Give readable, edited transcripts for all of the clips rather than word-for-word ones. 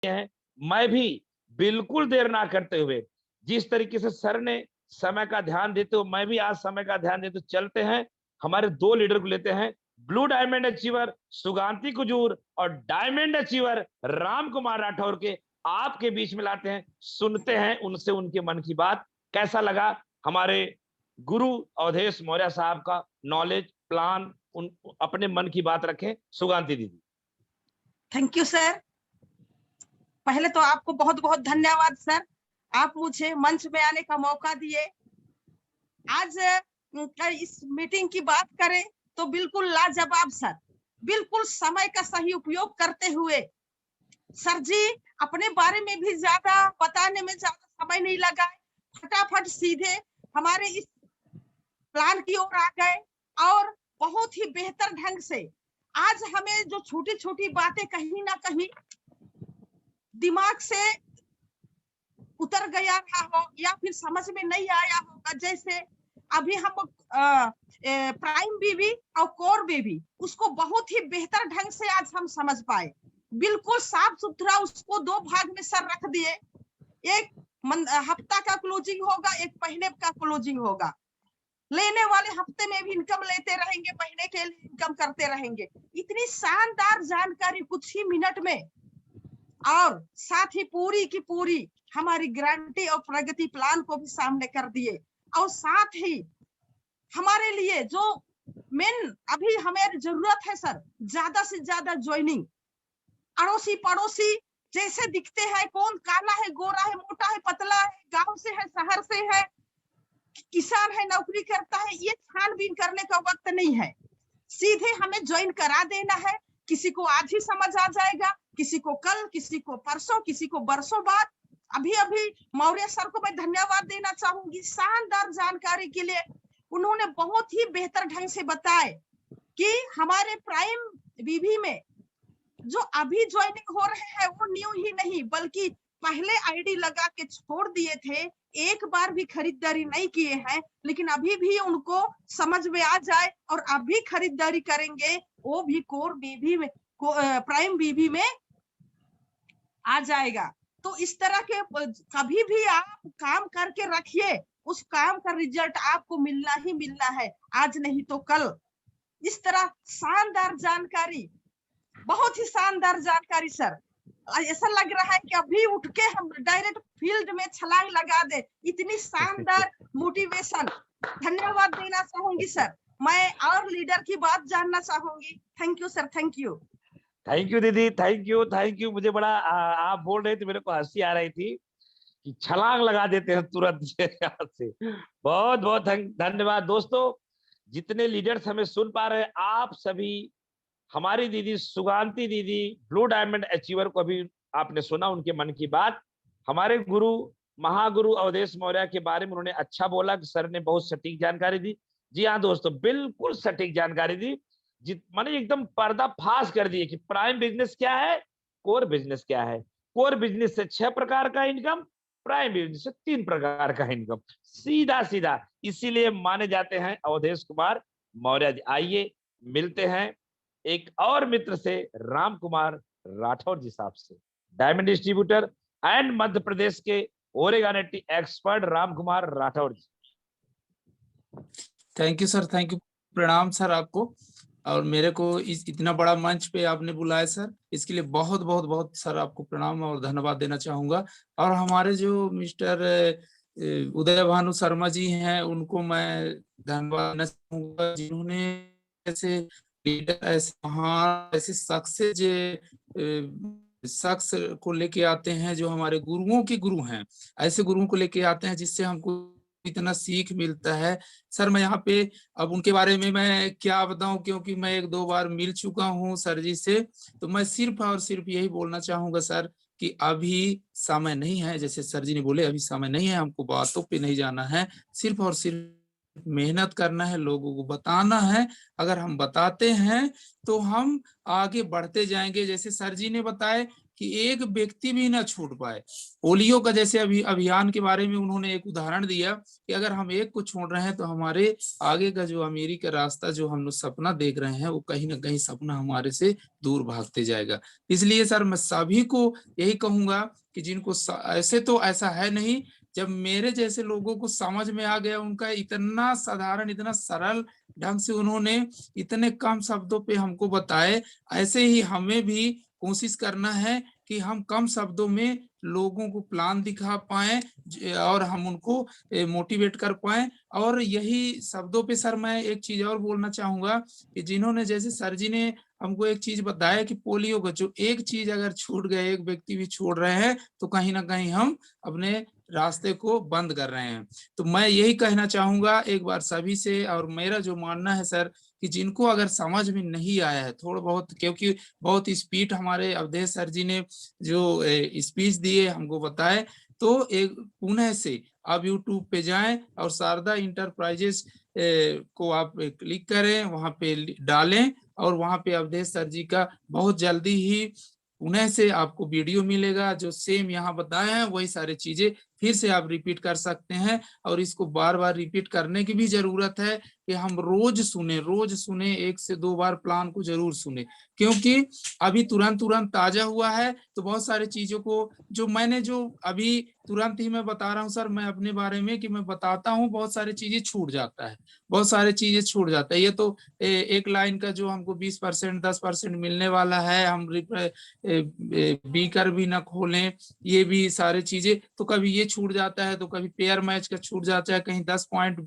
हैं। मैं भी बिल्कुल देर ना करते हुए, जिस तरीके से सर ने समय का ध्यान देते हुए, मैं भी आज समय का ध्यान देते चलते हैं। हमारे 2 लीडर को लेते हैं, blue diamond achiever Suganti Kujur और डायमंड अचीवर राम कुमार राठौर के आपके बीच में लाते हैं। सुनते हैं उनसे उनके मन की बात। कैसा लगा हमारे गुरु अवधेश मौर्य साहब का नॉलेज, प्लान, उन अपने मन की बात रखें। सुगांती दीदी। Thank you sir. पहले तो आपको बहुत बहुत धन्यवाद सर, आप मुझे मंच में आने का मौका दिए। आज इस मीटिंग की बात करें तो बिल्कुल लाजवाब सर, बिल्कुल समय का सही उपयोग करते हुए सर जी अपने बारे में भी ज्यादा बताने में ज्यादा समय नहीं लगा, फटाफट सीधे हमारे इस प्लान की ओर आ गए और बहुत ही बेहतर ढंग से आज हमें जो छोटी छोटी बातें कहीं ना कहीं दिमाग से उतर गया हो या फिर समझ में नहीं आया होगा, जैसे अभी हम प्राइम बीबी और कोर बेबी उसको बहुत ही बेहतर ढंग से आज हम समझ पाए। बिल्कुल साफ सुथरा उसको 2 भाग में सर रख दिए, एक हफ्ता का क्लोजिंग होगा, एक महीने का क्लोजिंग होगा। लेने वाले हफ्ते में भी इनकम लेते रहेंगे, महीने के लिए इनकम करते रहेंगे। इतनी शानदार जानकारी कुछ ही मिनट में, और साथ ही पूरी की पूरी हमारी गारंटी और प्रगति प्लान को भी सामने कर दिए। और साथ ही हमारे लिए जो मेन अभी हमें जरूरत है सर, ज्यादा से ज्यादा ज्वाइनिंग। अड़ोसी पड़ोसी जैसे दिखते हैं, कौन काला है, गोरा है, मोटा है, पतला है, गांव से है, शहर से है, किसान है, नौकरी करता है, ये छानबीन करने का वक्त नहीं है। सीधे हमें ज्वाइन करा देना है। किसी को आज ही समझ आ जाएगा, किसी को कल, किसी को परसों, किसी को बरसों बाद। अभी अभी मौर्य सर को मैं धन्यवाद देना चाहूंगी शानदार जानकारी के लिए। उन्होंने बहुत ही बेहतर ढंग से बताए कि हमारे प्राइम बीबी में जो अभी ज्वाइनिंग हो रहे हैं वो न्यू ही नहीं बल्कि पहले आईडी लगा के छोड़ दिए थे, एक बार भी खरीदारी नहीं किए हैं, लेकिन अभी भी उनको समझ में आ जाए और अभी खरीदारी करेंगे, वो भी कोर बीबी में, प्राइम बीबी में आ जाएगा। तो इस तरह के कभी भी आप काम करके रखिए, उस काम का रिजल्ट आपको मिलना ही मिलना है, आज नहीं तो कल। इस तरह शानदार जानकारी, बहुत ही शानदार जानकारी सर। ऐसा लग रहा है कि अभी उठ के हम डायरेक्ट फील्ड में छलांग लगा दे, इतनी शानदार मोटिवेशन। धन्यवाद देना चाहूंगी सर। मैं और लीडर की बात जानना चाहूंगी। Thank you sir, thank you. Thank you दीदी, थैंक यू, थैंक यू। मुझे बड़ा आप बोल रहे थे, मेरे को हंसी आ रही थी कि छलांग लगा देते हैं तुरंत यहाँ से। बहुत बहुत धन्यवाद दोस्तों। जितने लीडर्स हमें सुन पा रहे हैं, आप सभी, हमारी दीदी सुगांती दीदी ब्लू डायमंड अचीवर को भी आपने सुना उनके मन की बात। हमारे गुरु महागुरु अवधेश मौर्य के बारे में उन्होंने अच्छा बोला कि सर ने बहुत सटीक जानकारी दी। जी हाँ दोस्तों, बिल्कुल सटीक जानकारी दी। माने एकदम पर्दा फाश कर दिए कि प्राइम बिजनेस क्या है, कोर बिजनेस क्या है। कोर बिजनेस से 6 प्रकार का इनकम, प्राइम बिजनेस से 3 प्रकार का इनकम, सीधा सीधा। इसीलिए माने जाते हैं अवधेश कुमार मौर्य जी। आइए मिलते हैं एक और मित्र से, राम कुमार राठौर जी साहब से, diamond distributor and Madhya Pradesh के ओरेगानेटी expert Ram Kumar Rathore ji. Thank you sir, thank you. प्रणाम सर आपको, और मेरे को इस इतना बड़ा मंच पे आपने बुलाया सर, इसके लिए बहुत बहुत बहुत सर आपको प्रणाम और धन्यवाद देना चाहूंगा। और हमारे जो मिस्टर उदय भानु शर्मा जी हैं, उनको मैं धन्यवाद देना चाहूंगा, जिन्होंने ऐसे लीडर, ऐसे महान, ऐसे शख्स को लेके आते हैं जो हमारे गुरुओं के गुरु हैं, ऐसे गुरुओं को लेके आते हैं जिससे हमको इतना सीख मिलता है। सर मैं यहाँ पे अब उनके बारे में मैं क्या बताऊं, क्योंकि मैं 1-2 बार मिल चुका हूँ सर जी से, तो मैं सिर्फ और सिर्फ यही बोलना चाहूंगा सर कि अभी समय नहीं है, जैसे सर जी ने बोले अभी समय नहीं है, हमको बातों पे नहीं जाना है, सिर्फ और सिर्फ मेहनत करना है, लोगों को बताना है। अगर हम बताते हैं तो हम आगे बढ़ते जाएंगे। जैसे सर जी ने बताया कि एक व्यक्ति भी ना छूट पाए। पोलियो का जैसे अभी अभियान के बारे में उन्होंने एक उदाहरण दिया कि अगर हम एक को छोड़ रहे हैं तो हमारे आगे का जो अमीरी का रास्ता जो हम लोग सपना देख रहे हैं वो कहीं ना कहीं सपना हमारे से दूर भागते जाएगा। इसलिए सर मैं सभी को यही कहूंगा कि जिनको ऐसे तो ऐसा है नहीं, जब मेरे जैसे लोगों को समझ में आ गया, उनका इतना साधारण इतना सरल ढंग से उन्होंने इतने कम शब्दों पे हमको बताए, ऐसे ही हमें भी कोशिश करना है कि हम कम शब्दों में लोगों को प्लान दिखा पाए और हम उनको मोटिवेट कर पाए। और यही शब्दों पे सर मैं एक चीज और बोलना चाहूंगा कि जिन्होंने जैसे सर जी ने हमको एक चीज बताया कि पोलियो का जो एक चीज अगर छूट गए, एक व्यक्ति भी छोड़ रहे हैं तो कहीं ना कहीं हम अपने रास्ते को बंद कर रहे हैं। तो मैं यही कहना चाहूंगा एक बार सभी से, और मेरा जो मानना है सर कि जिनको अगर समझ में नहीं आया है थोड़ा बहुत, क्योंकि बहुत स्पीड हमारे अवधेश सर जी ने जो स्पीच दिए हमको बताए, तो एक पुनः से आप यूट्यूब पे जाएं और शारदा इंटरप्राइजेस को आप क्लिक करें, वहां पे डालें और वहां पे अवधेश सर जी का बहुत जल्दी ही पुनः से आपको वीडियो मिलेगा जो सेम यहाँ बताए हैं, वही सारी चीजें फिर से आप रिपीट कर सकते हैं। और इसको बार बार रिपीट करने की भी जरूरत है कि हम रोज सुने 1 से 2 बार प्लान को जरूर सुने, क्योंकि अभी तुरंत ताजा हुआ है तो बहुत सारी चीजों को जो मैंने जो अभी तुरंत ही मैं बता रहा हूँ सर, मैं अपने बारे में कि मैं बताता हूँ बहुत सारी चीजें छूट जाता है, बहुत सारी चीजें छूट जाता है। ये तो एक लाइन का जो हमको 20% 10% मिलने वाला है, हम बीकर भी ना खोलें, ये भी सारी चीजें, तो कभी ये छूट जाता है तो कभी पेयर मैच का छूट जाता है, कहीं 10 पॉइंट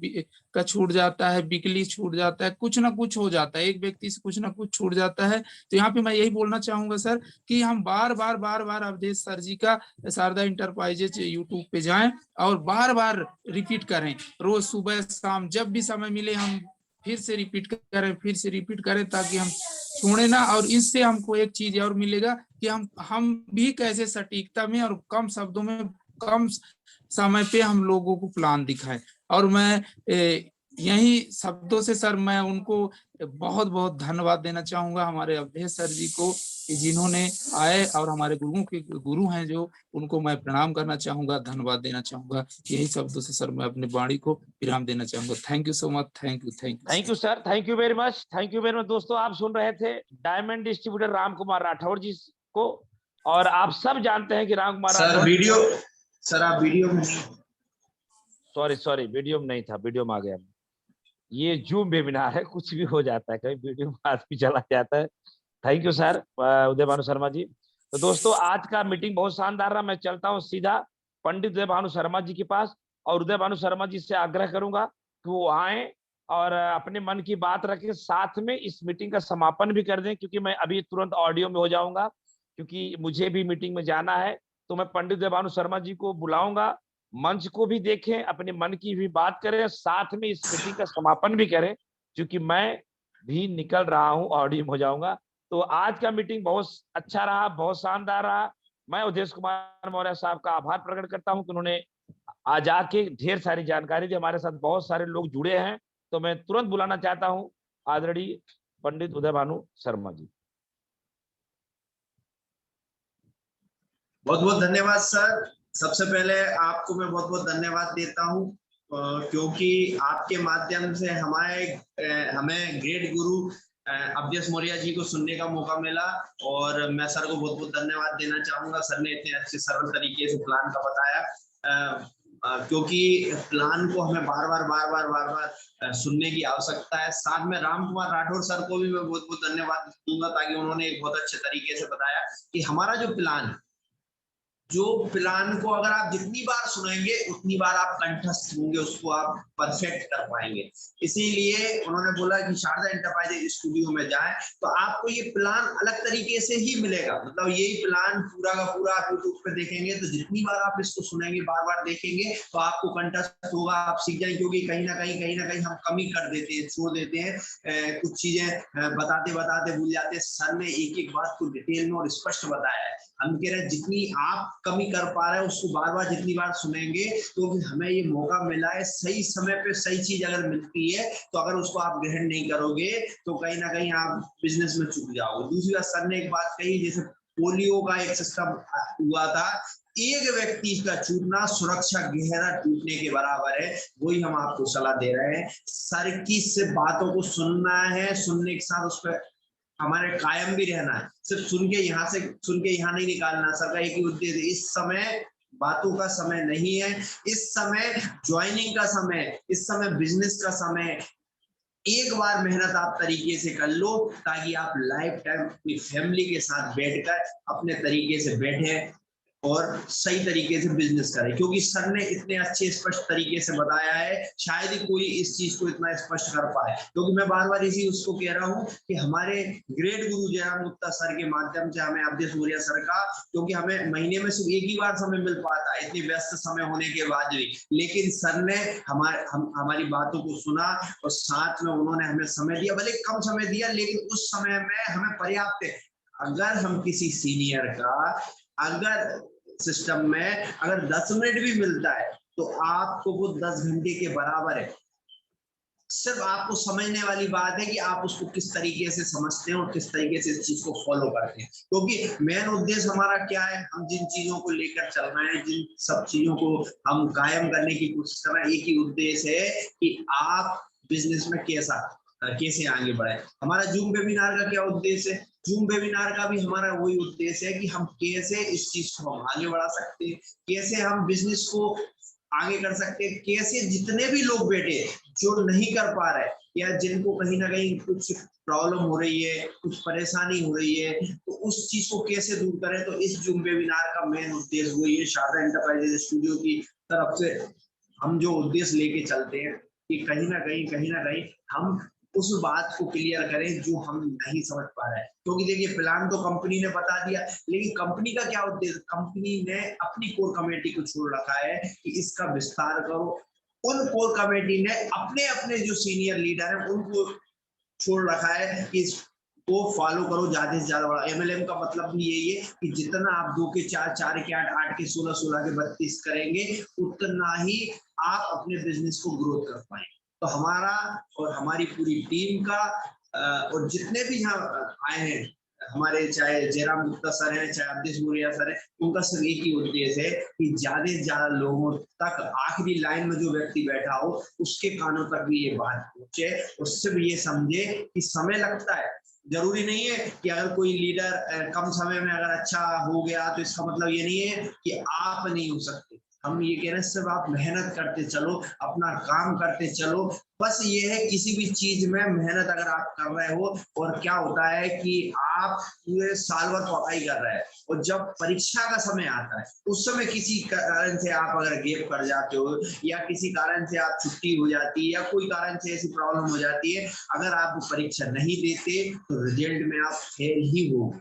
का छूट जाता है, बिकली छूट जाता है, कुछ ना कुछ हो जाता है, एक व्यक्ति से कुछ ना कुछ छूट जाता है। तो यहाँ पे मैं यही बोलना चाहूंगा सर कि हम बार बार अवधेश सर जी का शारदा इंटरप्राइजेज यूट्यूब पे जाएं और बार बार रिपीट करें, रोज सुबह शाम जब भी समय मिले हम फिर से रिपीट करें ताकि हम छोड़े ना। और इससे हमको एक चीज और मिलेगा कि हम भी कैसे सटीकता में और कम शब्दों में कम समय पे हम लोगों को प्लान दिखाएं। और मैं यही शब्दों से सर मैं उनको बहुत बहुत धन्यवाद देना चाहूंगा, हमारे अवधेश सर जी को, कि जिन्होंने आए और हमारे गुरुओं के गुरु हैं जो, उनको मैं प्रणाम करना चाहूंगा, धन्यवाद देना चाहूंगा। यही शब्दों से सर मैं अपने वाणी को विराम देना चाहूंगा। Thank you so much. Thank you sir, thank you very much, thank you very much. दोस्तों आप सुन रहे थे डायमंड डिस्ट्रीब्यूटर राम कुमार राठौर जी को, और आप सब जानते हैं कि Ram Kumar sir video, sir आप वीडियो में, सॉरी वीडियो में नहीं था, वीडियो में आ गया। ये जूम वेबिनार है, कुछ भी हो जाता है, कहीं वीडियो में आदमी चला जाता है। थैंक यू सर उदय भानु शर्मा जी। तो दोस्तों आज का मीटिंग बहुत शानदार रहा। मैं चलता हूँ सीधा पंडित उदय भानु शर्मा जी के पास, और उदय भानु शर्मा जी से आग्रह करूंगा कि वो आए और अपने मन की बात रखें, साथ में इस मीटिंग का समापन भी कर दें, क्योंकि मैं अभी तुरंत ऑडियो में हो जाऊंगा, क्योंकि मुझे भी मीटिंग में जाना है। तो मैं पंडित उदय भानु शर्मा जी को बुलाऊंगा, मंच को भी देखें, अपने मन की भी बात करें, साथ में इस मीटिंग का समापन भी करें, क्योंकि मैं भी निकल रहा हूं, ऑडियो में हो जाऊंगा। तो आज का मीटिंग बहुत अच्छा रहा, बहुत शानदार रहा। मैं अवधेश कुमार मौर्य साहब का आभार प्रकट करता हूं कि उन्होंने आज आके ढेर सारी जानकारी दी, हमारे साथ बहुत सारे लोग जुड़े हैं। तो मैं तुरंत बुलाना चाहता हूं आदरणीय पंडित उदय भानु शर्मा जी। बहुत बहुत धन्यवाद सर। सबसे पहले आपको मैं बहुत बहुत धन्यवाद देता हूं, क्योंकि आपके माध्यम से हमें ग्रेट गुरु अवधेश मौर्य जी को सुनने का मौका मिला, और मैं सर को बहुत बहुत धन्यवाद देना चाहूंगा। सर ने इतने अच्छे सरल तरीके से प्लान का बताया, क्योंकि प्लान को हमें बार बार सुनने की आवश्यकता है। साथ में राम कुमार राठौर सर को भी मैं बहुत बहुत धन्यवाद दूंगा, ताकि उन्होंने एक बहुत अच्छे तरीके से बताया कि हमारा जो प्लान को अगर आप जितनी बार सुनेंगे उतनी बार आप कंठस्थ होंगे, उसको आप परफेक्ट कर पाएंगे। इसीलिए उन्होंने बोला कि शारदा एंटरप्राइजेज स्टूडियो में जाएं तो आपको ये प्लान अलग तरीके से ही मिलेगा। मतलब यही प्लान पूरा का पूरा आप यूट्यूब पे देखेंगे तो जितनी बार आप इसको सुनेंगे, बार बार देखेंगे, तो आपको कंठस्थ होगा, आप सीख जाएंगे। क्योंकि कहीं ना कहीं हम कमी कर देते हैं, छोड़ देते हैं, कुछ चीजें बताते भूल जाते हैं। सर ने एक एक बात को डिटेल में और स्पष्ट बताया है। हम कह रहे हैं जितनी आप कमी कर पा रहे हैं उसको बार बार जितनी बार सुनेंगे तो हमें ये मौका मिला है, सही समय पे सही चीज अगर मिलती है तो अगर उसको आप ग्रहण नहीं करोगे तो कहीं ना कहीं आप बिजनेस में चूक जाओगे। दूसरी बात, सर ने एक बात कही, जैसे पोलियो का एक सिस्टम हुआ था, एक व्यक्ति का छूटना सुरक्षा गहरा टूटने के बराबर है। वही हम आपको सलाह दे रहे हैं। सर की सिर्फ बातों को सुनना है, सुनने के साथ उस पर हमारे कायम भी रहना है। सिर्फ सुन के यहाँ नहीं निकालना। सर का एक ही उद्देश्य, इस समय बातों का समय नहीं है, इस समय ज्वाइनिंग का समय है, इस समय बिजनेस का समय है। एक बार मेहनत आप तरीके से कर लो ताकि आप लाइफ टाइम अपनी फैमिली के साथ बैठकर अपने तरीके से बैठे और सही तरीके से बिजनेस करें। क्योंकि सर ने इतने अच्छे स्पष्ट तरीके से बताया है, शायद ही कोई इस चीज को इतना स्पष्ट कर पाए। क्योंकि मैं बार बार इसी उसको कह रहा हूँ कि हमारे ग्रेट गुरु जयराम गुप्ता सर के माध्यम से हमें अवधेश मौर्य सर का, क्योंकि हमें महीने में सिर्फ एक ही बार समय मिल पाता है इतनी व्यस्त समय होने के बाद भी, लेकिन सर ने हमारी बातों को सुना और साथ में उन्होंने हमें समय दिया। भले कम समय दिया, लेकिन उस समय में हमें पर्याप्त है। अगर हम किसी सीनियर का अगर सिस्टम में अगर 10 मिनट भी मिलता है तो आपको वो 10 घंटे के बराबर है। सिर्फ आपको समझने वाली बात है कि आप उसको किस तरीके से समझते हैं और किस तरीके से इस चीज को फॉलो करते हैं। क्योंकि मेन उद्देश्य हमारा क्या है, हम जिन चीजों को लेकर चल रहे हैं, जिन सब चीजों को हम कायम करने की कोशिश कर रहे हैं, एक ही उद्देश्य है कि आप बिजनेस में कैसे आगे बढ़े। हमारा जूम वेबिनार का क्या उद्देश्य है? जूम वेबिनार का भी हमारा वही उद्देश्य है कि हम कैसे इस चीज को हम आगे बढ़ा सकते हैं, कैसे हम बिजनेस को आगे कर सकते हैं, कैसे जितने भी लोग बैठे जो नहीं कर पा रहे या जिनको कहीं ना कहीं कुछ प्रॉब्लम हो रही है, कुछ परेशानी हो रही है, तो उस चीज को कैसे दूर करें। तो इस जूम वेबिनार का मेन उद्देश्य वही है। शारदा एंटरप्राइजेज स्टूडियो की तरफ से हम जो उद्देश्य लेके चलते हैं कि कहीं ना कहीं हम उस बात को क्लियर करें जो हम नहीं समझ पा रहे हैं। क्योंकि देखिए, प्लान तो कंपनी ने बता दिया, लेकिन कंपनी का क्या उद्देश्य? कंपनी ने अपनी कोर कमेटी को छोड़ रखा है कि इसका विस्तार करो। उन कोर कमेटी ने अपने अपने जो सीनियर लीडर हैं उनको छोड़ रखा है कि इसको फॉलो करो ज्यादा से ज्यादा बड़ा। MLM का मतलब भी यही है कि जितना आप 2 के 4, 4 के 8, 8 के 16, 16 के 32 करेंगे, उतना ही आप अपने बिजनेस को ग्रोथ कर पाएंगे। तो हमारा और हमारी पूरी टीम का और जितने भी यहाँ आए हैं, हमारे चाहे जयराम गुप्ता सर हैं, चाहे अवधेश मौर्य सर हैं, उनका सिर्फ एक ही उद्देश्य है कि ज्यादा से ज्यादा लोगों तक, आखिरी लाइन में जो व्यक्ति बैठा हो उसके कानों तक भी ये बात पहुंचे, उससे भी ये समझे कि समय लगता है। जरूरी नहीं है कि अगर कोई लीडर कम समय में अगर अच्छा हो गया तो इसका मतलब ये नहीं है कि आप नहीं हो सकते। हम ये कह रहे हैं सिर्फ आप मेहनत करते चलो, अपना काम करते चलो। बस ये है, किसी भी चीज में मेहनत अगर आप कर रहे हो, और क्या होता है कि आप पूरे साल भर पढ़ाई कर रहे हैं और जब परीक्षा का समय आता है उस समय किसी कारण से आप अगर गैप कर जाते हो या किसी कारण से आप छुट्टी हो जाती है या कोई कारण से ऐसी प्रॉब्लम हो जाती है, अगर आप परीक्षा नहीं देते तो रिजल्ट में आप फेल ही हो।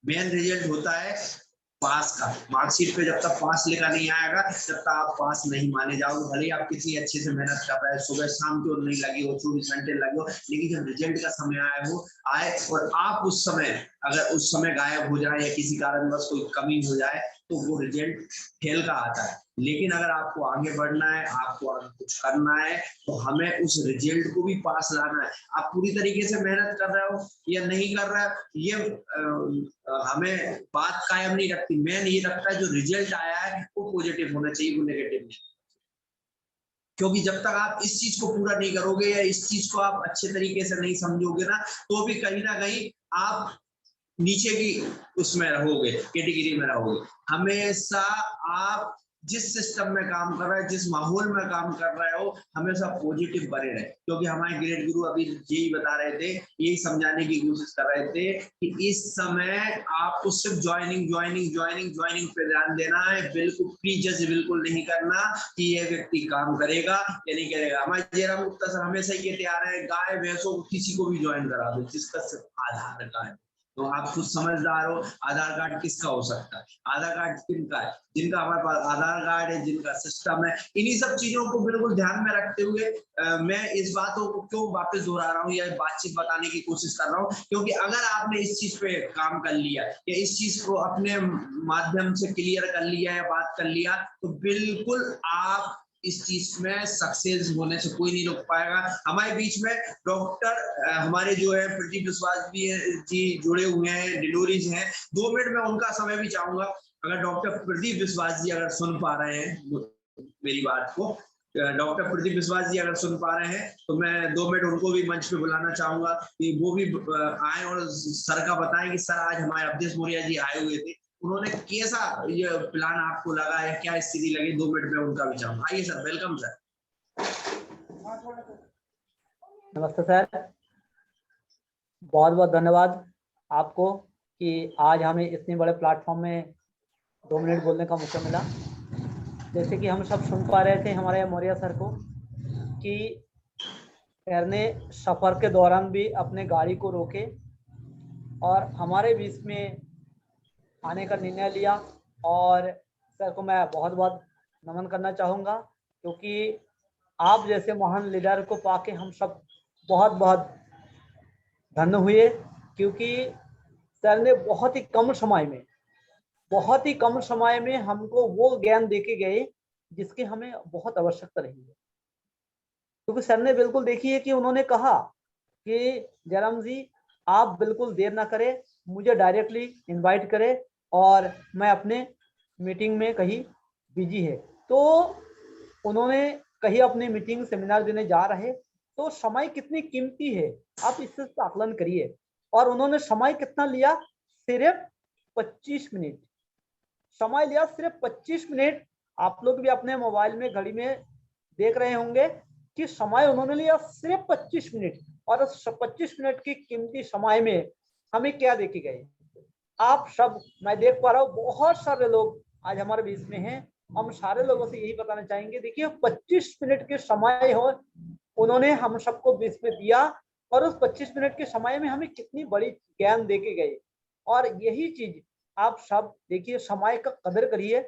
मेन रिजल्ट होता है पास का। मार्कशीट पे जब तक पास लिखा नहीं आएगा तब तक आप पास नहीं माने जाओगे। भले आप किसी अच्छे से मेहनत कर रहे हैं, सुबह शाम क्यों नहीं लगी हो, 24 घंटे लगे हो, लेकिन जब रिजल्ट का समय आए और आप उस समय अगर उस समय गायब हो जाए या किसी कारणवश कोई कमी हो जाए तो वो रिजल्ट फेल का आता है। लेकिन अगर आपको आगे बढ़ना है, आपको आगे कुछ करना है, तो हमें उस रिजल्ट को भी पास लाना है। आप पूरी तरीके से मेहनत कर रहे हो या नहीं कर रहे हो, ये हमें बात कायम नहीं रखती। मेन ये रखता है जो रिजल्ट आया है वो पॉजिटिव होना चाहिए, वो नेगेटिव नहीं। क्योंकि जब तक आप इस चीज को पूरा नहीं करोगे या इस चीज को आप अच्छे तरीके से नहीं समझोगे ना, तो भी कहीं ना कहीं आप नीचे की उसमें रहोगे, कैटेगरी में रहोगे। हमेशा आप जिस सिस्टम में काम कर रहे हो, जिस माहौल में काम कर रहे हो, हमेशा पॉजिटिव बने रहे। क्योंकि हमारे ग्रेट गुरु अभी यही बता रहे थे, यही समझाने की कोशिश कर रहे थे कि इस समय आपको सिर्फ ज्वाइनिंग पे ध्यान देना है। बिल्कुल प्रीजज बिल्कुल नहीं करना कि ये व्यक्ति काम करेगा या नहीं करेगा। हमारे जयराम गुप्ता सर हमेशा ये तैयार है, गाय भैंसों किसी को भी ज्वाइन करा दो जिसका सिर्फ आधार कार्ड। तो आप खुद समझदार हो, आधार कार्ड किसका हो सकता है? आधार कार्ड किनका है? जिनका हमारे पास आधार कार्ड है, जिनका सिस्टम है। इन्हीं सब चीजों को बिल्कुल ध्यान में रखते हुए मैं इस बातों को क्यों वापस दोहरा रहा हूँ या बातचीत बताने की कोशिश कर रहा हूँ, क्योंकि अगर आपने इस चीज पे काम कर लिया या इस चीज को अपने माध्यम से क्लियर कर लिया या बात कर लिया, तो बिल्कुल आप इस चीज में सक्सेस होने से कोई नहीं रोक पाएगा। हमारे बीच में डॉक्टर हमारे जो है प्रदीप विश्वास जी जुड़े हुए हैं, डिलीवरीज हैं। 2 मिनट में उनका समय भी चाहूंगा, अगर डॉक्टर प्रदीप विश्वास जी अगर सुन पा रहे हैं मेरी बात को, डॉक्टर प्रदीप विश्वास जी अगर सुन पा रहे हैं तो मैं 2 मिनट उनको भी मंच पे बुलाना चाहूंगा कि वो भी आए और सर का बताएं कि सर आज हमारे अवधेश मौर्य जी आए हुए थे, उन्होंने कैसा ये प्लान आपको लगा है, क्या स्थिति लगी, 2 मिनट में उनका भी चाहूंगा। आइए सर, वेलकम सर। नमस्ते सर, बहुत बहुत धन्यवाद आपको कि आज हमें इतने बड़े प्लेटफॉर्म में 2 मिनट बोलने का मौका मिला। जैसे कि हम सब सुन पा रहे थे हमारे मौर्य सर को कि सर ने सफ़र के दौरान भी अपने गाड़ी को रोके और हमारे बीच में आने का निर्णय लिया, और सर को मैं बहुत बहुत नमन करना चाहूँगा, क्योंकि आप जैसे महान लीडर को पाके हम सब बहुत बहुत धन्य हुए, क्योंकि सर ने बहुत ही कम समय में हमको वो ज्ञान देके गए जिसकी हमें बहुत आवश्यकता रही है। क्योंकि सर ने बिल्कुल देखिए कि उन्होंने कहा कि जयराम जी आप बिल्कुल देर ना करें, मुझे डायरेक्टली इनवाइट करें और मैं अपने मीटिंग में कहीं बिजी है। तो उन्होंने कहीं अपनी मीटिंग सेमिनार देने जा रहे, तो समय कितनी कीमती है आप इससे आकलन करिए। और उन्होंने समय कितना लिया, सिर्फ 25 मिनट समय लिया, सिर्फ 25 मिनट। आप लोग भी अपने मोबाइल में घड़ी में देख रहे होंगे कि समय उन्होंने लिया सिर्फ 25 मिनट, और उस 25 मिनट की कीमती समय में हमें क्या देखे गए। आप सब, मैं देख पा रहा हूँ बहुत सारे लोग आज हमारे बीच में हैं, हम सारे लोगों से यही बताना चाहेंगे, देखिए 25 मिनट के समय हो उन्होंने हम सबको बीच में दिया, और उस 25 मिनट के समय में हमें कितनी बड़ी ज्ञान देके गए। और यही चीज आप सब देखिए, समय का कदर करिए,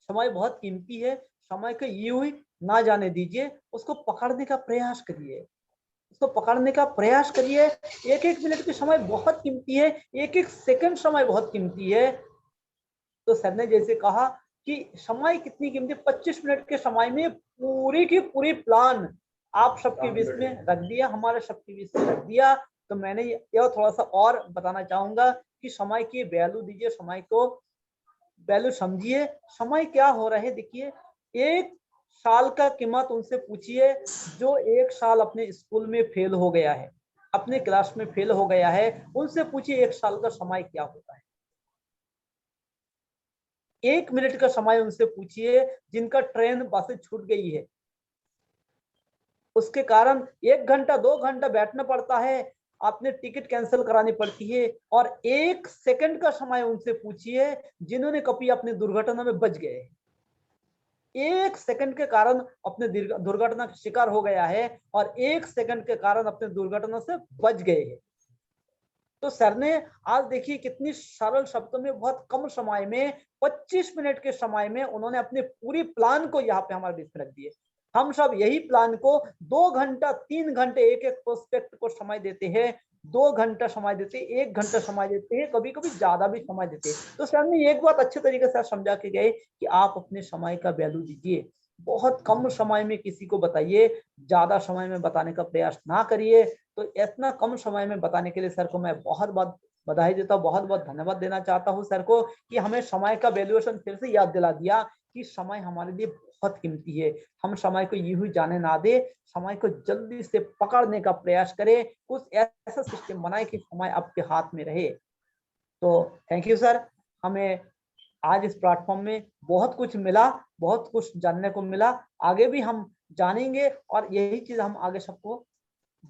समय बहुत कीमती है, समय को यूं ही ना जाने दीजिए, उसको पकड़ने का प्रयास करिए, एक एक मिनट के समय बहुत कीमती है, एक एक सेकंड समय बहुत कीमती है। तो सर ने जैसे कहा कि समय कितनी कीमती, 25 मिनट के समय में पूरी की पूरी प्लान आप सबके बीच में रख दिया, हमारे सबके बीच में रख दिया। तो मैंने यह थोड़ा सा और बताना चाहूंगा कि समय की वैल्यू दीजिए, समय को वैल्यू समझिए। समय क्या हो रहा है, देखिए 1 साल का कीमत उनसे पूछिए जो 1 साल अपने स्कूल में फेल हो गया है, अपने क्लास में फेल हो गया है, उनसे पूछिए 1 साल का समय क्या होता है। 1 मिनट का समय उनसे पूछिए जिनका ट्रेन बस छूट गई है, उसके कारण 1 घंटा 2 घंटा बैठना पड़ता है, आपने टिकट कैंसिल करानी पड़ती है। और 1 सेकंड का समय उनसे पूछिए जिन्होंने कभी अपनी दुर्घटना में बच गए, 1 सेकंड के कारण अपने दुर्घटना का शिकार हो गया है और 1 सेकंड के कारण अपने दुर्घटना से बच गए हैं। तो सर ने आज देखिए कितनी सरल शब्दों में बहुत कम समय में 25 मिनट के समय में उन्होंने अपने पूरी प्लान को यहाँ पे हमारे बीच में रख दिए। हम सब यही प्लान को 2 घंटा 3 घंटे एक एक प्रोस्पेक्ट को समय देते हैं, 2 घंटा समय देते, 1 घंटा समय देते हैं, कभी कभी ज्यादा भी समय देते हैं। तो सर ने एक बात अच्छे तरीके से समझा के गए कि आप अपने समय का वैल्यू दीजिए, बहुत कम समय में किसी को बताइए, ज्यादा समय में बताने का प्रयास ना करिए। तो इतना कम समय में बताने के लिए सर को मैं बहुत बहुत बधाई देता हूँ, बहुत बहुत धन्यवाद देना चाहता हूँ सर को कि हमें समय का वैल्यूएशन फिर से याद दिला दिया कि समय हमारे लिए बहुत कीमती है। हम समय को यूं ही जाने ना दे, समय को जल्दी से पकड़ने का प्रयास करें, कुछ ऐसा सिस्टम बनाए कि समय आपके हाथ में रहे। तो थैंक यू सर, हमें आज इस प्लेटफॉर्म में बहुत कुछ मिला, बहुत कुछ जानने को मिला, आगे भी हम जानेंगे और यही चीज हम आगे सबको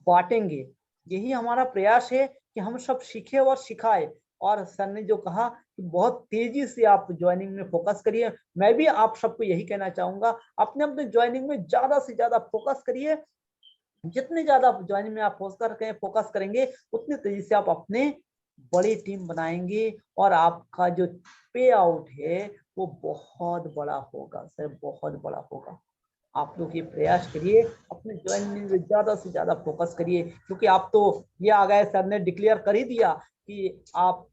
बांटेंगे। यही हमारा प्रयास है कि हम सब सीखे और सिखाए। और सर ने जो कहा कि बहुत तेजी से आप ज्वाइनिंग में फोकस करिए, मैं भी आप सबको यही कहना चाहूंगा, अपने अपने ज्वाइनिंग में ज्यादा से ज्यादा फोकस करिए। जितने ज्यादा ज्वाइनिंग में आप फोकस करेंगे उतनी तेजी से आप अपने बड़ी टीम बनाएंगे और आपका जो पे आउट है वो बहुत बड़ा होगा सर, बहुत बड़ा होगा। आप लोग ये प्रयास करिए, अपने ज्वाइनिंग में ज्यादा से ज्यादा फोकस करिए, क्योंकि आप तो ये आ गए, सर ने डिक्लेयर कर ही दिया कि आप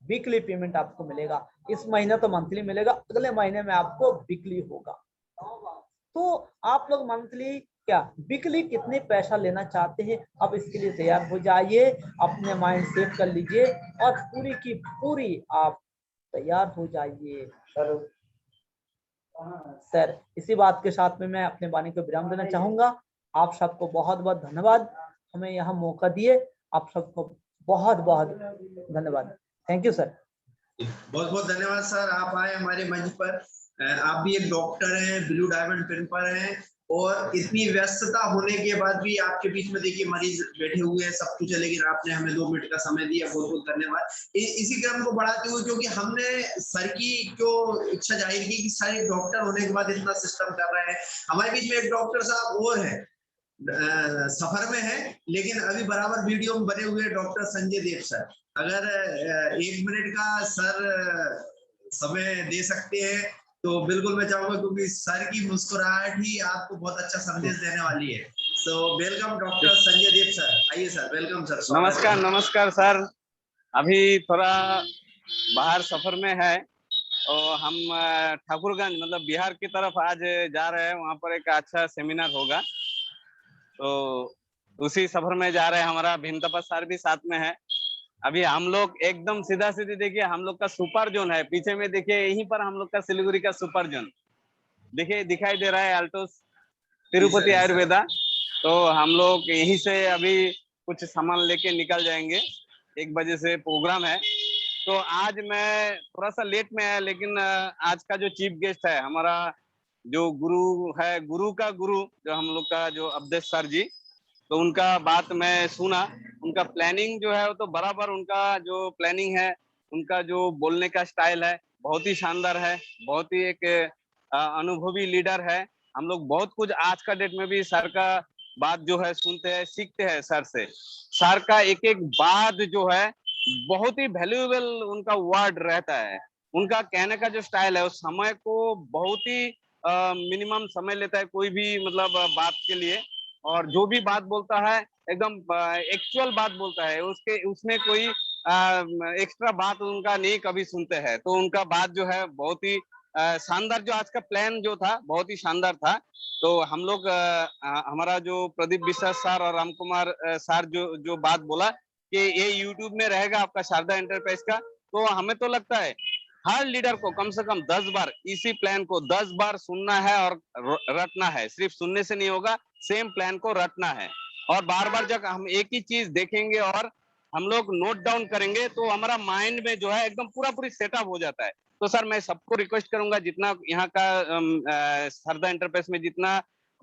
वीकली पेमेंट आपको मिलेगा। इस महीने तो मंथली मिलेगा, अगले महीने में आपको वीकली होगा। तो आप लोग मंथली क्या वीकली कितने पैसा लेना चाहते हैं, अब इसके लिए तैयार हो जाइए, अपने माइंड सेट कर लीजिए और पूरी की पूरी आप तैयार हो जाइए। सर इसी बात के साथ में मैं अपने वाणी को विराम देना चाहूंगा। आप सबको बहुत बहुत धन्यवाद, हमें यहाँ मौका दिए, आप सबको बहुत बहुत धन्यवाद। Thank you sir. बहुत बहुत धन्यवाद सर, आप आए हमारे मंच पर। आप भी एक डॉक्टर हैं, ब्लू डायमंड पिन पर हैं, और इतनी व्यस्तता होने के बाद भी आपके बीच में देखिए मरीज बैठे हुए हैं, सब कुछ है, लेकिन आपने हमें 2 मिनट का समय दिया, बहुत बहुत धन्यवाद। इसी क्रम को बढ़ाते हुए, क्योंकि हमने सर की जो इच्छा जाहिर की कि सारे डॉक्टर होने के बाद इतना सिस्टम कर रहे हैं, हमारे बीच में एक डॉक्टर साहब और है, सफर में है, लेकिन अभी बराबर वीडियो में बने हुए डॉक्टर संजय देव सर। अगर 1 मिनट का सर समय दे सकते हैं तो बिल्कुल मैं चाहूंगा, क्योंकि सर की मुस्कुराहट ही आपको बहुत अच्छा संदेश देने वाली है। सो वेलकम डॉक्टर संजय देव सर, आइए सर, वेलकम सर। नमस्कार नमस्कार सर, अभी थोड़ा बाहर सफर में है और हम ठाकुरगंज मतलब बिहार की तरफ आज जा रहे हैं, वहाँ पर एक अच्छा सेमिनार होगा, तो उसी सफर में जा रहे हैं। हमारा भीम तपस सर भी साथ में है। अभी हम लोग एकदम सीधा सीधी देखिए, हम लोग का सुपर जोन है, पीछे में देखिए, यहीं पर हम लोग का सिलीगुड़ी का सुपर जोन देखिए दिखाई दे रहा है, अल्टोस तिरुपति आयुर्वेदा। तो हम लोग यहीं से अभी कुछ सामान लेके निकल जाएंगे, 1 बजे से प्रोग्राम है। तो आज मैं थोड़ा सा लेट में है, लेकिन आज का जो चीफ गेस्ट है, हमारा जो गुरु है, गुरु का गुरु जो हम लोग का जो अवधेश सर जी, तो उनका बात मैं सुना, उनका प्लानिंग जो है वो तो बराबर, उनका जो प्लानिंग है, उनका जो बोलने का स्टाइल है बहुत ही शानदार है, बहुत ही एक अनुभवी लीडर है। हम लोग बहुत कुछ आज का डेट में भी सर का बात जो है सुनते हैं, सीखते हैं सर से। सर का एक एक बात जो है बहुत ही वैल्यूएबल उनका वर्ड रहता है। उनका कहने का जो स्टाइल है, उस समय को बहुत ही मिनिमम समय लेता है कोई भी मतलब बात के लिए, और जो भी बात बोलता है एकदम एक्चुअल बात बोलता है, उसके उसमें कोई एक्स्ट्रा बात उनका नहीं कभी सुनते हैं। तो उनका बात जो है बहुत ही शानदार, जो आज का प्लान जो था बहुत ही शानदार था। तो हम लोग हमारा जो प्रदीप विश्वास सर और राम कुमार सर जो बात बोला कि ये यूट्यूब में रहेगा आपका शारदा एंटरप्राइज का, तो हमें तो लगता है हर लीडर को कम से कम 10 बार इसी प्लान को 10 बार सुनना है और रटना है। सिर्फ सुनने से नहीं होगा, सेम प्लान को रटना है, और बार बार जब हम एक ही चीज देखेंगे और हम लोग नोट डाउन करेंगे तो हमारा माइंड में जो है एकदम पूरी सेटअप हो जाता है। तो सर मैं सबको रिक्वेस्ट करूंगा, जितना यहाँ का शारदा एंटरप्राइज में जितना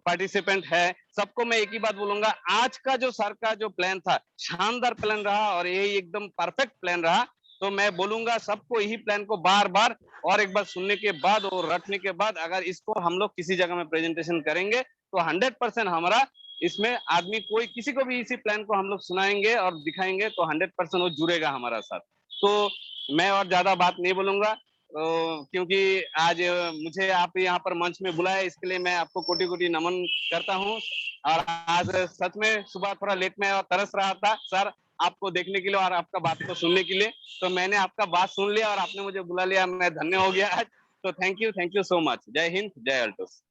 पार्टिसिपेंट है, सबको मैं एक ही बात बोलूंगा, आज का जो सर का जो प्लान था शानदार प्लान रहा और ये एकदम परफेक्ट प्लान रहा। तो मैं बोलूंगा सबको यही प्लान को बार बार और एक बार सुनने के बाद और रटने के बाद अगर इसको हम लोग किसी जगह में प्रेजेंटेशन करेंगे तो 100% हमारा इसमें आदमी कोई किसी को भी इसी प्लान को हम लोग सुनाएंगे और दिखाएंगे तो 100% वो जुड़ेगा हमारा साथ। तो मैं और ज्यादा बात नहीं बोलूंगा, क्योंकि आज मुझे आप यहाँ पर मंच में बुलाया, इसके लिए मैं आपको कोटि कोटि नमन करता हूँ। और आज सच में सुबह थोड़ा लेट में और तरस रहा था सर आपको देखने के लिए और आपका बात को सुनने के लिए, तो मैंने आपका बात सुन लिया और आपने मुझे बुला लिया, मैं धन्य हो गया आज। तो थैंक यू सो मच। जय हिंद, जय अल्टोस।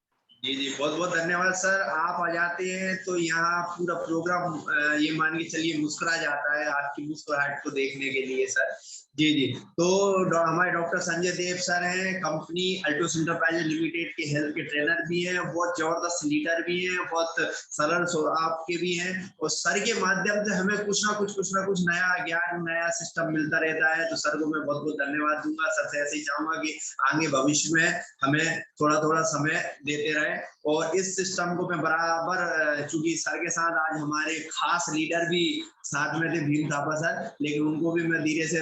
जी जी, बहुत बहुत धन्यवाद सर। आप आ जाते हैं तो यहाँ पूरा प्रोग्राम ये मान के चलिए मुस्कुरा जाता है आपकी मुस्कुराहट को देखने के लिए सर। जी जी, तो हमारे डॉक्टर संजय देव सर हैं, कंपनी अल्टोस एंटरप्राइज लिमिटेड के हेल्थ के ट्रेनर भी हैं, बहुत जबरदस्त लीडर भी हैं, बहुत सरल स्वभाव के भी हैं, और सर के माध्यम से हमें कुछ ना कुछ नया ज्ञान, नया सिस्टम मिलता रहता है। तो सर को मैं बहुत बहुत धन्यवाद दूंगा। सर से ऐसे ही चाहूंगा कि आगे भविष्य में हमें थोड़ा समय देते रहे, और इस सिस्टम को मैं बराबर, चूंकि सर के साथ आज हमारे खास लीडर भी साथ में थे, भीम थापा सर, लेकिन उनको भी मैं धीरे से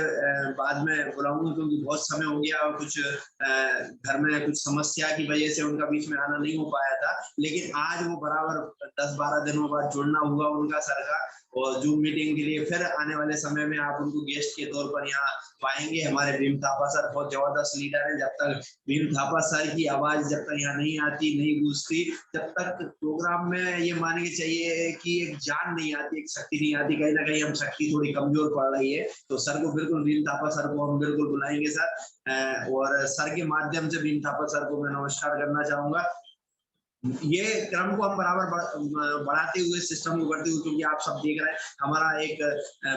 बाद में बुलाऊंगा, क्योंकि बहुत समय हो गया और कुछ घर में कुछ समस्या की वजह से उनका बीच में आना नहीं हो पाया था। लेकिन आज वो बराबर 10-12 दिनों बाद जुड़ना हुआ उनका सर का, और जूम मीटिंग के लिए फिर आने वाले समय में आप उनको गेस्ट के तौर पर यहाँ पाएंगे। हमारे भीम थापा सर बहुत जबरदस्त लीडर है। जब तक भीम थापा सर की आवाज जब तक यहाँ नहीं आती, नहीं गूंजती, जब तक प्रोग्राम में ये मान के चाहिए कि एक जान नहीं आती, एक शक्ति नहीं आती, कहीं ना कहीं हम शक्ति थोड़ी कमजोर पड़ रही है। तो सर को बिल्कुल, भीम थापा सर को हम बिल्कुल बुलाएंगे सर, और सर के माध्यम से भीम थापा सर को मैं नमस्कार करना चाहूंगा। ये क्रम को हम बराबर बढ़ाते हुए सिस्टम को करते हुए, क्योंकि आप सब देख रहे हैं हमारा एक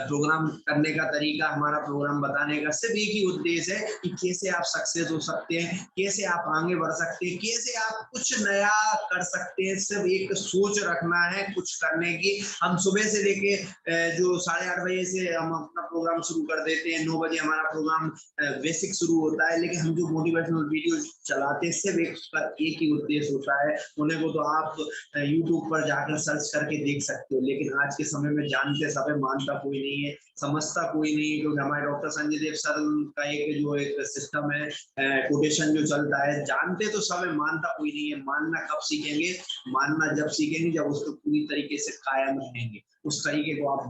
प्रोग्राम करने का तरीका, हमारा प्रोग्राम बताने का सिर्फ एक ही उद्देश्य है कि कैसे आप सक्सेस हो सकते हैं, कैसे आप आगे बढ़ सकते हैं, कैसे आप कुछ नया कर सकते हैं। सिर्फ एक सोच रखना है कुछ करने की। हम सुबह से लेके जो 8:30 बजे से हम अपना प्रोग्राम शुरू कर देते हैं, 9 बजे हमारा प्रोग्राम बेसिक शुरू होता है, लेकिन हम जो मोटिवेशनल वीडियो चलाते हैं सिर्फ एक ही उद्देश्य होता है। उन्हें को तो आप YouTube पर जाकर सर्च करके देख सकते हो, लेकिन आज के समय में जानते सब मानता कोई नहीं है, समझता कोई नहीं है। क्योंकि हमारे डॉक्टर संजय देव सर का एक सिस्टम है, कोटेशन जो चलता है, जानते तो सब मानता कोई नहीं है। मानना कब सीखेंगे? मानना जब सीखेंगे जब उसको पूरी तरीके से कायम रहेंगे, उस तरीके को आप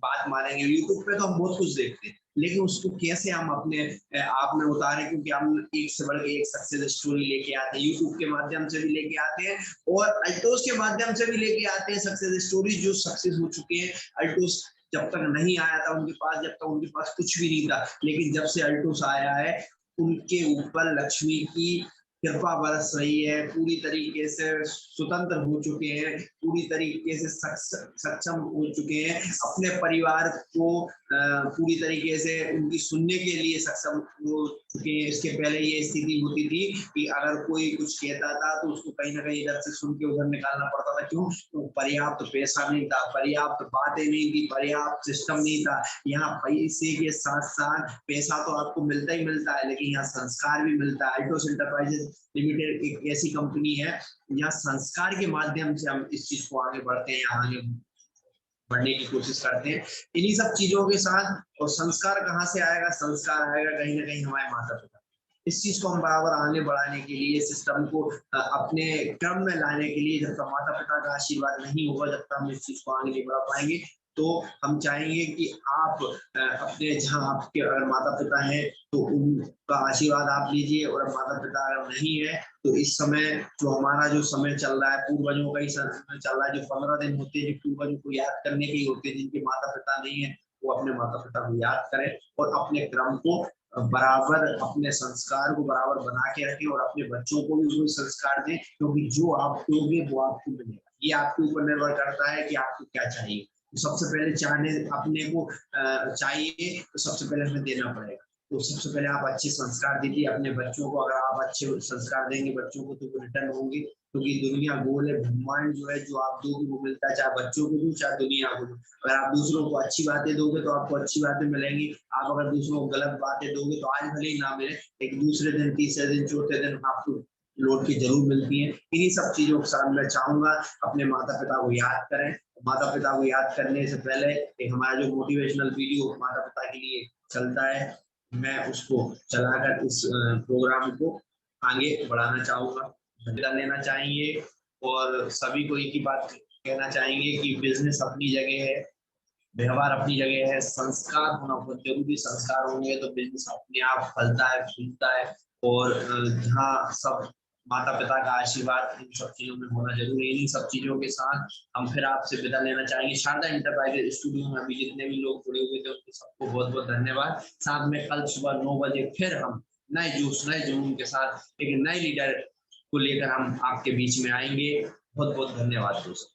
बात मानेंगे। यूट्यूब पे तो हम बहुत कुछ देखते हैं, लेकिन उसको कैसे हम अपने आप में उतारें, क्योंकि हम एक से बढ़ के एक सक्सेस स्टोरी लेके आते हैं। यूट्यूब के माध्यम से भी लेके आते हैं और अल्टोस के माध्यम से भी लेके आते हैं सक्सेस स्टोरी, जो सक्सेस हो चुके हैं। अल्टोस जब तक नहीं आया था उनके पास, जब तक उनके पास कुछ भी नहीं था, लेकिन जब से अल्टोस आया है उनके ऊपर लक्ष्मी की कृपा बरस रही है। पूरी तरीके से स्वतंत्र हो चुके हैं, पूरी तरीके से सक्षम हो चुके हैं, अपने परिवार को पूरी तरीके से उनकी सुनने के लिए सक्षम हो चुके हैं। इसके पहले ये स्थिति होती थी कि अगर कोई कुछ कहता था तो उसको कहीं ना कहीं इधर से सुन के उधर निकालना पड़ता था। क्यों? तो पर्याप्त पैसा नहीं था, पर्याप्त बातें नहीं थी, पर्याप्त सिस्टम नहीं था। यहाँ पैसे के साथ साथ पैसा तो आपको मिलता ही मिलता है, लेकिन यहाँ संस्कार भी मिलता है। अल्टोस एंटरप्राइजेस लिमिटेड एक ऐसी कंपनी है यहाँ संस्कार के माध्यम से हम इस चीज को आगे बढ़ते हैं, यहाँ आगे बढ़ने की कोशिश करते हैं इन्हीं सब चीजों के साथ। और संस्कार कहाँ से आएगा? संस्कार आएगा कहीं ना कहीं हमारे माता पिता। इस चीज को हम बराबर आगे बढ़ाने के लिए, सिस्टम को अपने क्रम में लाने के लिए, जब तक माता पिता का आशीर्वाद नहीं होगा, जब तक हम इस चीज को आगे नहीं बढ़ा पाएंगे। तो हम चाहेंगे कि आप अपने, जहाँ आपके अगर माता पिता हैं तो उनका आशीर्वाद आप लीजिए, और माता पिता अगर नहीं है तो इस समय जो हमारा जो समय चल रहा है, पूर्वजों का ही समय चल रहा है, जो 15 दिन होते हैं जो पूर्वजों को याद करने के ही होते हैं, जिनके माता पिता नहीं है वो अपने माता पिता को याद करें और अपने क्रम को बराबर, अपने संस्कार को बराबर बना के रखें और अपने बच्चों को भी वही संस्कार दें, क्योंकि जो आप दोगे वो आपको मिलेगा। ये आपके ऊपर निर्भर करता है कि आपको क्या चाहिए। तो सबसे पहले चाहने अपने को चाहिए तो सबसे पहले हमें देना पड़ेगा। तो सबसे पहले आप अच्छे संस्कार दीजिए अपने बच्चों को। अगर आप अच्छे संस्कार देंगे बच्चों को तो वो रिटर्न होंगे, क्योंकि दुनिया गोल है, ब्रह्मांड जो है जो आप दोगे वो मिलता है, चाहे बच्चों को दो चाहे दुनिया को दो। अगर आप दूसरों को अच्छी बातें दोगे तो आपको अच्छी बातें मिलेंगी। आप अगर दूसरों को गलत बातें दोगे तो आज भले ही ना मिले, एक दूसरे दिन, तीसरे दिन, चौथे दिन आपको लौट के जरूर मिलती है। इन्हीं सब चीजों के साथ मैं चाहूंगा अपने माता पिता को याद करें। माता पिता को याद करने से पहले एक हमारा जो मोटिवेशनल वीडियो माता पिता के लिए चलता है, मैं उसको चलाकर इस प्रोग्राम को आगे बढ़ाना चाहूंगा। धन्यवाद लेना चाहिए और सभी को एक ही बात कहना चाहेंगे कि बिजनेस अपनी जगह है, व्यवहार अपनी जगह है, संस्कार होना बहुत जरूरी। संस्कार होंगे तो बिजनेस अपने आप फलता है, फूलता है। और जहाँ सब माता पिता का आशीर्वाद इन सब चीजों में होना जरूरी है। इन सब चीजों के साथ हम फिर आपसे विदा लेना चाहेंगे। शारदा एंटरप्राइजेज स्टूडियो में अभी जितने भी लोग जुड़े हुए थे उनको सबको बहुत बहुत धन्यवाद। साथ में कल सुबह 9 बजे फिर हम नए जोश, नए जुनून के साथ एक नए लीडर को लेकर हम आपके बीच में आएंगे। बहुत बहुत धन्यवाद दोस्तों।